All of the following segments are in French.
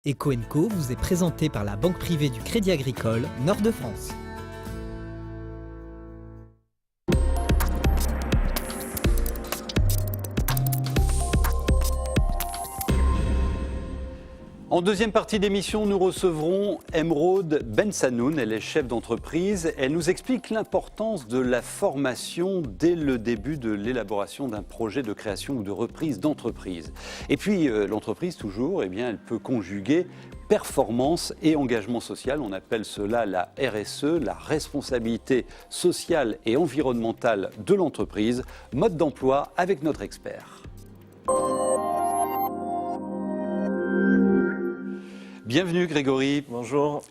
Eco & Co vous est présenté par la Banque privée du Crédit Agricole Nord-de-France. En deuxième partie d'émission, nous recevrons Emeraude Bensanoun. Elle est chef d'entreprise. Elle nous explique l'importance de la formation dès le début de l'élaboration d'un projet de création ou de reprise d'entreprise. Et puis, l'entreprise, toujours, elle peut conjuguer performance et engagement social. On appelle cela la RSE, la responsabilité sociale et environnementale de l'entreprise. Mode d'emploi avec notre expert. Bienvenue Grégory. Bonjour.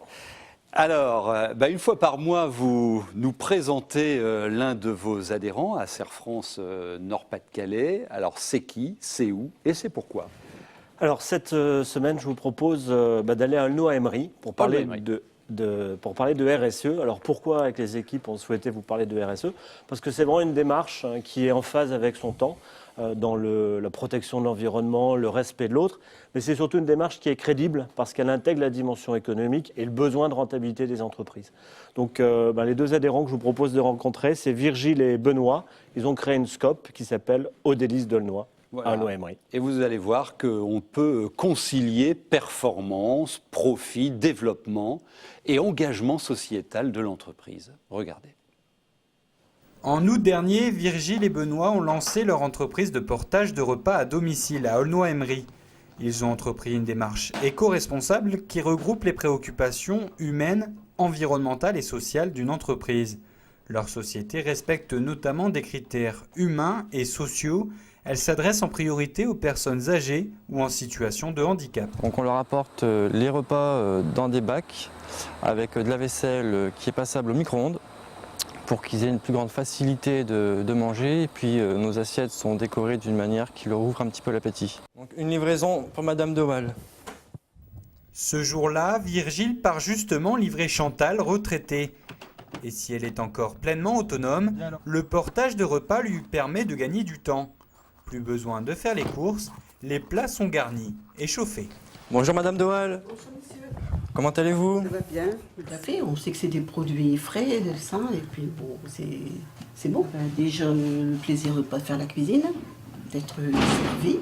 Alors, une fois par mois, vous nous présentez l'un de vos adhérents à Serre France Nord-Pas-de-Calais. Alors, c'est qui, c'est où et c'est pourquoi? Alors, cette semaine, je vous propose d'aller à Aulnoy-Aymeries pour parler de RSE. Alors, pourquoi, avec les équipes, on souhaitait vous parler de RSE? Parce que c'est vraiment une démarche qui est en phase avec son temps, dans la protection de l'environnement, le respect de l'autre. Mais c'est surtout une démarche qui est crédible parce qu'elle intègre la dimension économique et le besoin de rentabilité des entreprises. Donc, les deux adhérents que je vous propose de rencontrer, c'est Virgile et Benoît. Ils ont créé une scope qui s'appelle Aux délices d'Aulnoy. Voilà. Et vous allez voir qu'on peut concilier performance, profit, développement et engagement sociétal de l'entreprise. Regardez. En août dernier, Virgile et Benoît ont lancé leur entreprise de portage de repas à domicile à Aulnoy-Aymeries. Ils ont entrepris une démarche éco-responsable qui regroupe les préoccupations humaines, environnementales et sociales d'une entreprise. Leur société respecte notamment des critères humains et sociaux. Elle s'adresse en priorité aux personnes âgées ou en situation de handicap. Donc on leur apporte les repas dans des bacs avec de la vaisselle qui est passable au micro-ondes pour qu'ils aient une plus grande facilité de manger. Et puis nos assiettes sont décorées d'une manière qui leur ouvre un petit peu l'appétit. Donc une livraison pour Madame de Waal. Ce jour-là, Virgile part justement livrer Chantal, retraitée. Et si elle est encore pleinement autonome, le portage de repas lui permet de gagner du temps. Plus besoin de faire les courses, les plats sont garnis et chauffés. Bonjour Madame de Waal. Bonjour monsieur. Comment allez-vous? Ça va bien, tout à fait. On sait que c'est des produits frais, sains, et puis bon, c'est bon. Déjà, le plaisir de ne pas faire la cuisine, d'être servi.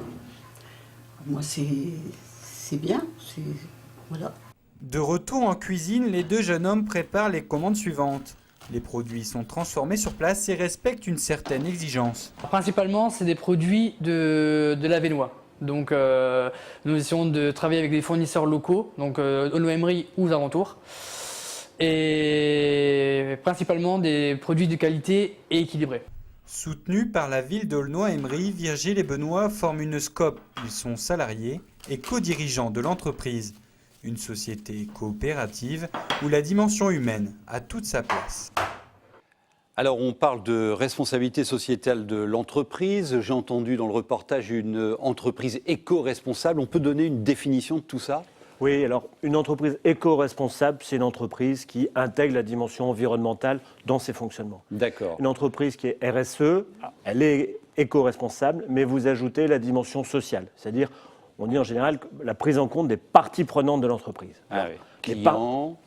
Moi, c'est bien, voilà. De retour en cuisine, les deux jeunes hommes préparent les commandes suivantes. Les produits sont transformés sur place et respectent une certaine exigence. Principalement, c'est des produits de l'Avesnois. Donc, nous essayons de travailler avec des fournisseurs locaux, donc Aulnoy-Aymeries ou aux alentours. Et principalement des produits de qualité et équilibrés. Soutenus par la ville d'Aulnoy-Aymeries, Virgile et Benoît forment une SCOP. Ils sont salariés et co-dirigeants de l'entreprise. Une société coopérative où la dimension humaine a toute sa place. Alors, on parle de responsabilité sociétale de l'entreprise. J'ai entendu dans le reportage une entreprise éco-responsable. On peut donner une définition de tout ça? Oui, alors une entreprise éco-responsable, c'est une entreprise qui intègre la dimension environnementale dans ses fonctionnements. D'accord. Une entreprise qui est RSE, elle est éco-responsable, mais vous ajoutez la dimension sociale, c'est-à-dire on dit en général la prise en compte des parties prenantes de l'entreprise. Ah oui.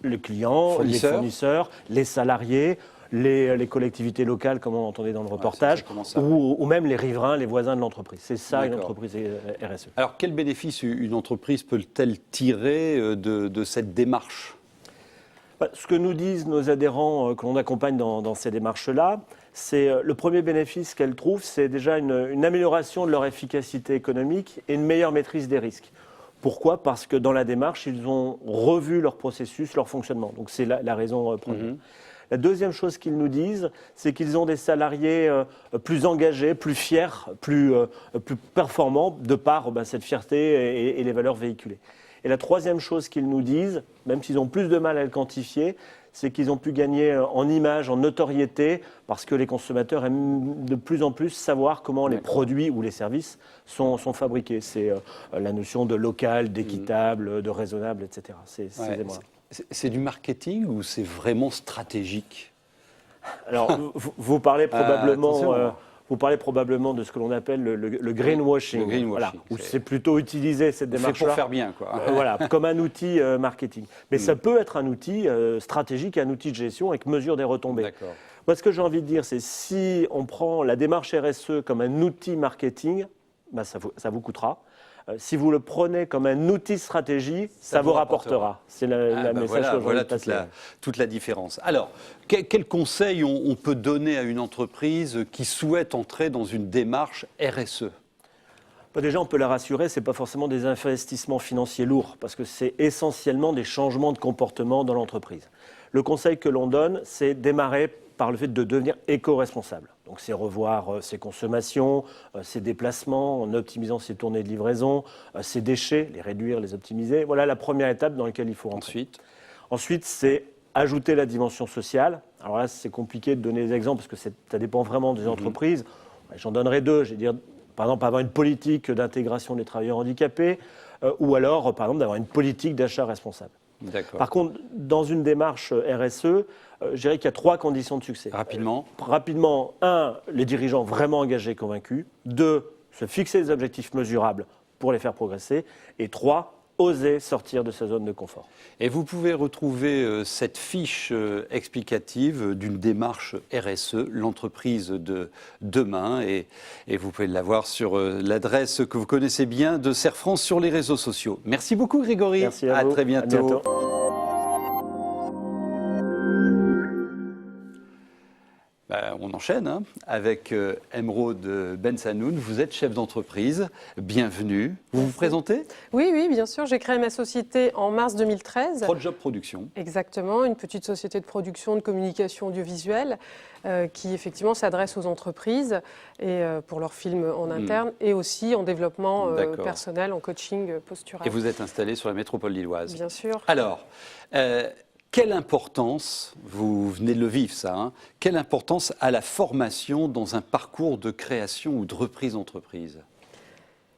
Les clients, les fournisseurs, les salariés, les collectivités locales, comme on entendait dans le reportage, ou même les riverains, les voisins de l'entreprise. C'est ça une entreprise RSE. Alors, quel bénéfice une entreprise peut-elle tirer de cette démarche? Ce que nous disent nos adhérents que l'on accompagne dans ces démarches-là, c'est le premier bénéfice qu'elles trouvent, c'est déjà une amélioration de leur efficacité économique et une meilleure maîtrise des risques. Pourquoi? Parce que dans la démarche, ils ont revu leur processus, leur fonctionnement. Donc c'est la raison première. La deuxième chose qu'ils nous disent, c'est qu'ils ont des salariés plus engagés, plus fiers, plus performants, de par cette fierté et les valeurs véhiculées. Et la troisième chose qu'ils nous disent, même s'ils ont plus de mal à le quantifier, c'est qu'ils ont pu gagner en image, en notoriété, parce que les consommateurs aiment de plus en plus savoir comment les produits ou les services sont fabriqués. C'est la notion de local, d'équitable, de raisonnable, etc. C'est du marketing ou c'est vraiment stratégique? Alors, vous parlez probablement vous parlez probablement de ce que l'on appelle le greenwashing. Le greenwashing, voilà, où c'est plutôt utilisé cette démarche-là. C'est pour faire bien, quoi. Voilà, comme un outil marketing. Mais ça peut être un outil stratégique, un outil de gestion avec mesure des retombées. D'accord. Moi, ce que j'ai envie de dire, c'est si on prend la démarche RSE comme un outil marketing, ben ça vous coûtera. Si vous le prenez comme un outil de stratégie, ça vous rapportera. C'est le message que je voilà veux passer. toute la différence. Alors, quel conseil on peut donner à une entreprise qui souhaite entrer dans une démarche RSE ? Déjà, on peut la rassurer, ce n'est pas forcément des investissements financiers lourds, parce que c'est essentiellement des changements de comportement dans l'entreprise. Le conseil que l'on donne, c'est démarrer par le fait de devenir éco-responsable. Donc c'est revoir ses consommations, ses déplacements, en optimisant ses tournées de livraison, ses déchets, les réduire, les optimiser. Voilà la première étape dans laquelle il faut rentrer. Ensuite, c'est ajouter la dimension sociale. Alors là, c'est compliqué de donner des exemples, parce que ça dépend vraiment des entreprises. J'en donnerai deux. Je vais dire, par exemple, avoir une politique d'intégration des travailleurs handicapés, ou alors, par exemple, d'avoir une politique d'achat responsable. Par contre, dans une démarche RSE, je dirais qu'il y a 3 conditions de succès. Rapidement, 1, les dirigeants vraiment engagés, convaincus. 2, se fixer des objectifs mesurables pour les faire progresser. Et 3, oser sortir de sa zone de confort. Et vous pouvez retrouver cette fiche explicative d'une démarche RSE, l'entreprise de demain. Et vous pouvez l'avoir sur l'adresse que vous connaissez bien de Serre France sur les réseaux sociaux. Merci beaucoup Grégory. Merci à vous. Très bientôt. À bientôt. On enchaîne avec Emeraude Bensanoun. Vous êtes chef d'entreprise. Bienvenue. Vous vous présentez ? Oui, bien sûr. J'ai créé ma société en mars 2013. Prodjob Production. Exactement, une petite société de production de communication audiovisuelle qui effectivement s'adresse aux entreprises et pour leurs films en interne et aussi en développement personnel, en coaching postural. Et vous êtes installé sur la métropole lilloise. Bien sûr. Alors, quelle importance, vous venez de le vivre ça, quelle importance a la formation dans un parcours de création ou de reprise d'entreprise ?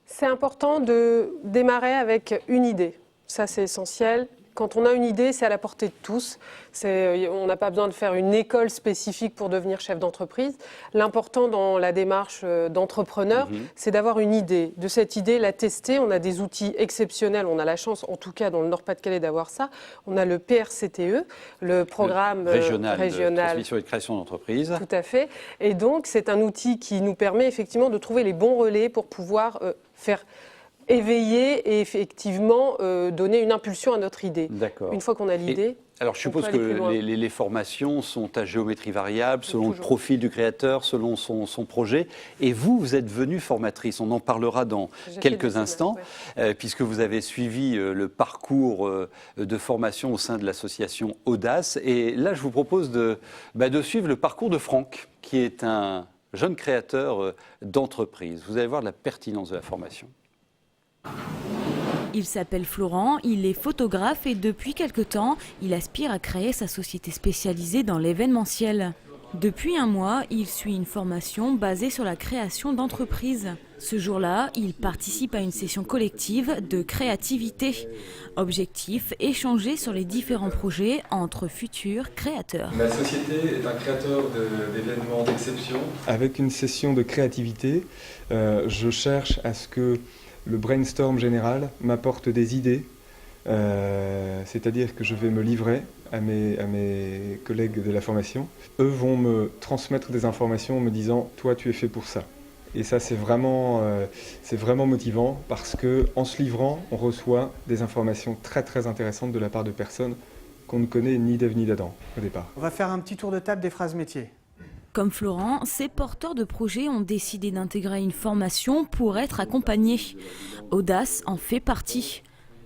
C'est important de démarrer avec une idée. Ça, c'est essentiel. Quand on a une idée, c'est à la portée de tous. On n'a pas besoin de faire une école spécifique pour devenir chef d'entreprise. L'important dans la démarche d'entrepreneur, c'est d'avoir une idée. De cette idée, la tester. On a des outils exceptionnels. On a la chance, en tout cas dans le Nord-Pas-de-Calais, d'avoir ça. On a le PRCTE, le programme régional de transmission et de création d'entreprise. Tout à fait. Et donc, c'est un outil qui nous permet effectivement de trouver les bons relais pour pouvoir faire éveiller et effectivement donner une impulsion à notre idée. D'accord. Une fois qu'on a l'idée. Alors je suppose que les formations sont à géométrie variable, selon le profil du créateur, selon son projet. Et vous êtes venue formatrice. On en parlera dans quelques instants, puisque vous avez suivi le parcours de formation au sein de l'association Audace. Et là, je vous propose de suivre le parcours de Franck, qui est un jeune créateur d'entreprise. Vous allez voir la pertinence de la formation. Il s'appelle Florent, il est photographe et depuis quelque temps, il aspire à créer sa société spécialisée dans l'événementiel. Depuis un mois, il suit une formation basée sur la création d'entreprises. Ce jour-là, il participe à une session collective de créativité. Objectif, échanger sur les différents projets entre futurs créateurs. Ma société est un créateur d'événements d'exception. Avec une session de créativité, je cherche à ce que le brainstorm général m'apporte des idées, c'est-à-dire que je vais me livrer à mes collègues de la formation. Eux vont me transmettre des informations en me disant « toi, tu es fait pour ça ». Et ça, c'est vraiment motivant parce qu'en se livrant, on reçoit des informations très très intéressantes de la part de personnes qu'on ne connaît ni d'Ève ni d'Adam au départ. On va faire un petit tour de table des phrases métiers. Comme Florent, ces porteurs de projets ont décidé d'intégrer une formation pour être accompagnés. Audace en fait partie.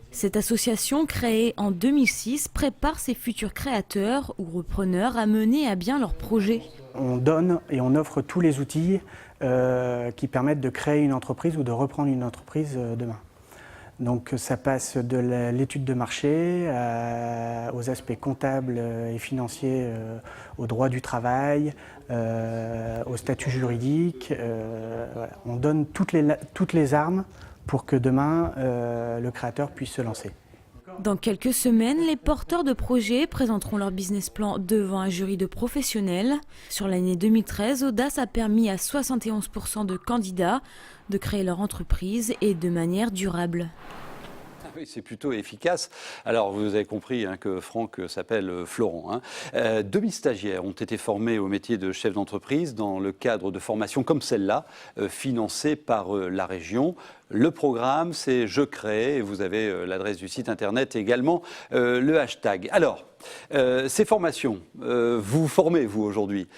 Cette association, créée en 2006, prépare ses futurs créateurs ou repreneurs à mener à bien leurs projets. On donne et on offre tous les outils qui permettent de créer une entreprise ou de reprendre une entreprise demain. Donc ça passe de l'étude de marché aux aspects comptables et financiers, au droit du travail, au statut juridique. Voilà. On donne toutes les armes pour que demain le créateur puisse se lancer. Dans quelques semaines, les porteurs de projets présenteront leur business plan devant un jury de professionnels. Sur l'année 2013, Audace a permis à 71% de candidats de créer leur entreprise et de manière durable. Oui, c'est plutôt efficace. Alors, vous avez compris que Franck s'appelle Florent. 2000 stagiaires ont été formés au métier de chef d'entreprise dans le cadre de formations comme celle-là, financées par la région. Le programme, c'est Je crée, et vous avez l'adresse du site internet et également le hashtag. Alors, ces formations, vous formez, vous, aujourd'hui.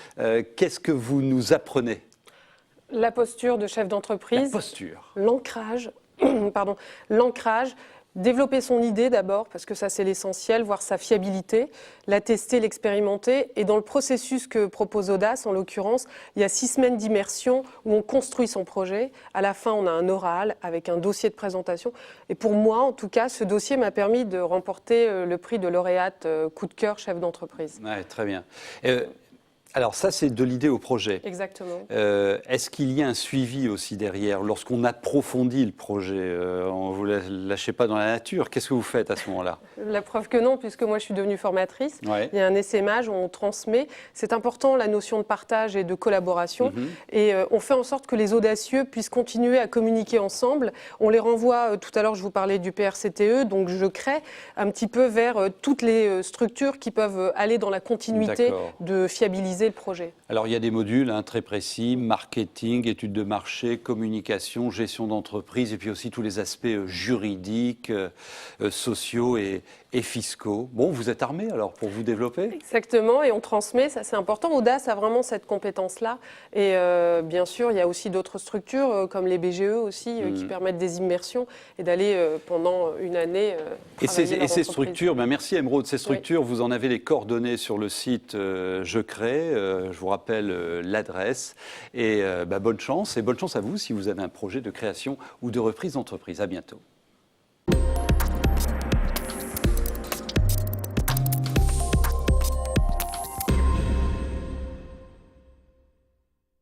Qu'est-ce que vous nous apprenez? La posture de chef d'entreprise. La posture. L'ancrage, l'ancrage. Développer son idée d'abord, parce que ça c'est l'essentiel, voir sa fiabilité, la tester, l'expérimenter. Et dans le processus que propose Audace, en l'occurrence, il y a 6 semaines d'immersion où on construit son projet. À la fin, on a un oral avec un dossier de présentation. Et pour moi, en tout cas, ce dossier m'a permis de remporter le prix de lauréate coup de cœur chef d'entreprise. Ouais, très bien. Alors ça, c'est de l'idée au projet. Exactement. Est-ce qu'il y a un suivi aussi derrière? Lorsqu'on approfondit le projet, on ne vous lâchez pas dans la nature. Qu'est-ce que vous faites à ce moment-là? La preuve que non, puisque moi je suis devenue formatrice. Ouais. Il y a un essaimage où on transmet. C'est important, la notion de partage et de collaboration. Et on fait en sorte que les audacieux puissent continuer à communiquer ensemble. On les renvoie, tout à l'heure je vous parlais du PRCTE, donc je crée un petit peu vers toutes les structures qui peuvent aller dans la continuité de fiabiliser le projet. Alors il y a des modules très précis, marketing, études de marché, communication, gestion d'entreprise et puis aussi tous les aspects juridiques, sociaux et fiscaux. Bon, vous êtes armés alors pour vous développer? Exactement, et on transmet, ça c'est important. Audace a vraiment cette compétence-là. Et bien sûr, il y a aussi d'autres structures comme les BGE aussi qui permettent des immersions et d'aller pendant une année travailler Et ces structures, merci Emeraude, ces structures, vous en avez les coordonnées sur le site Je crée. Je vous rappelle l'adresse. Et bonne chance à vous si vous avez un projet de création ou de reprise d'entreprise. À bientôt.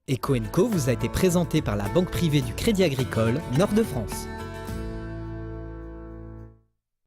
Eco & Co vous a été présenté par la banque privée du Crédit Agricole Nord de France.